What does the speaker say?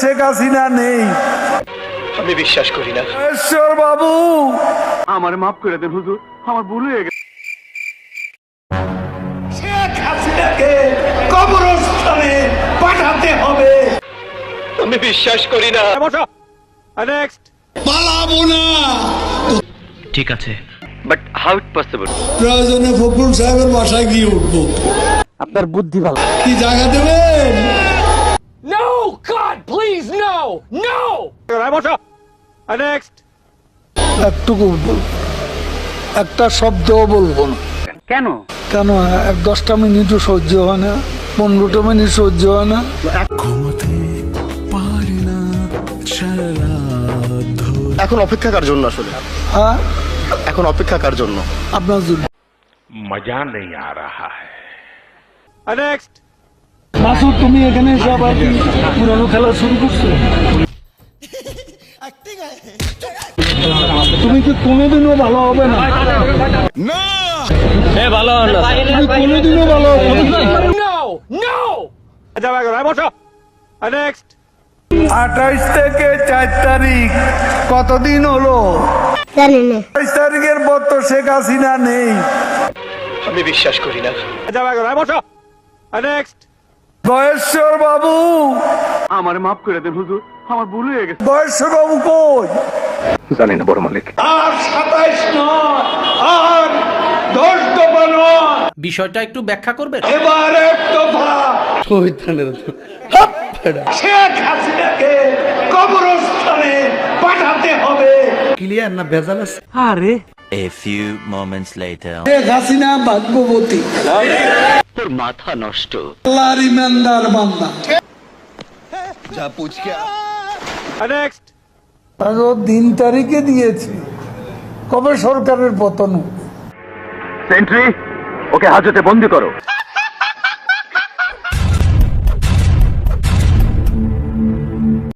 শেখ হাসিনা নেই। আমি বিশ্বাস করি না। ঈশ্বর বাবু আমার মাফ করে দেন হুজুর, আমার ভুল হয়ে গেছে। শেখ হাসিনাকে কবরস্থানে পাঠাতে হবে। আমি বিশ্বাস করি না। নেক্সট। পালাবো না। ঠিক আছে, বাট হাউ ইট পসিবল? প্রয়োজনে ফখরুল সাহেবের বাসায় গিয়ে উঠবো। আপনার বুদ্ধি ভালো। কি জায়গা দেবেন? No! God, please, no! No! Next. একটুকু একটা শব্দও বলবো না। কেন? কেন 10টা মিনিটও সহ্য হয় না, 15টা মিনিট সহ্য হয় না। এখন অপেক্ষা কার জন্য আসলে? হ্যাঁ, এখন অপেক্ষা কার জন্য? আপনার জন্য। मजा नहीं आ रहा है। নেক্সট। মাসুদ, তুমি এখানে এসে আবার পুরানো খেলা শুরু করছো? তুমি কি কোনোদিনও ভালো হবে না? তুমি কোনোদিনও ভালো হবে না। No! No! নেক্সট। 28 থেকে 4 তারিখ কতদিন হলো? জানি না। 28 তারিখের পর তো শেখ হাসিনা নেই। আমি বিশ্বাস করি না। নেক্সট। গয়েশ্বর বাবু, আমার মাফ করে দেন হুজুর, আমার ভুল হয়ে গেছে। গয়েশ্বর বাবু কই? জানি না বড় মালিক। আর 27 নয়, আর 10 দফা নয়, বিষয়টা একটু ব্যাখ্যা করবেন? এবার 1 দফা। শেখ হাসিনাকে কবরস্থানে পাঠাতে হবে। A few moments later. Sheikh Hasina ভাগ্যবতী, তোর মাথা নষ্ট। আল্লাহর ইমানদার বান্দা। নেক্সট। আরো দিন তারিখে দিয়েছে, কবে সরকারের পতন? সেন্ট্রি, ওকে হাজতে বন্দি করো।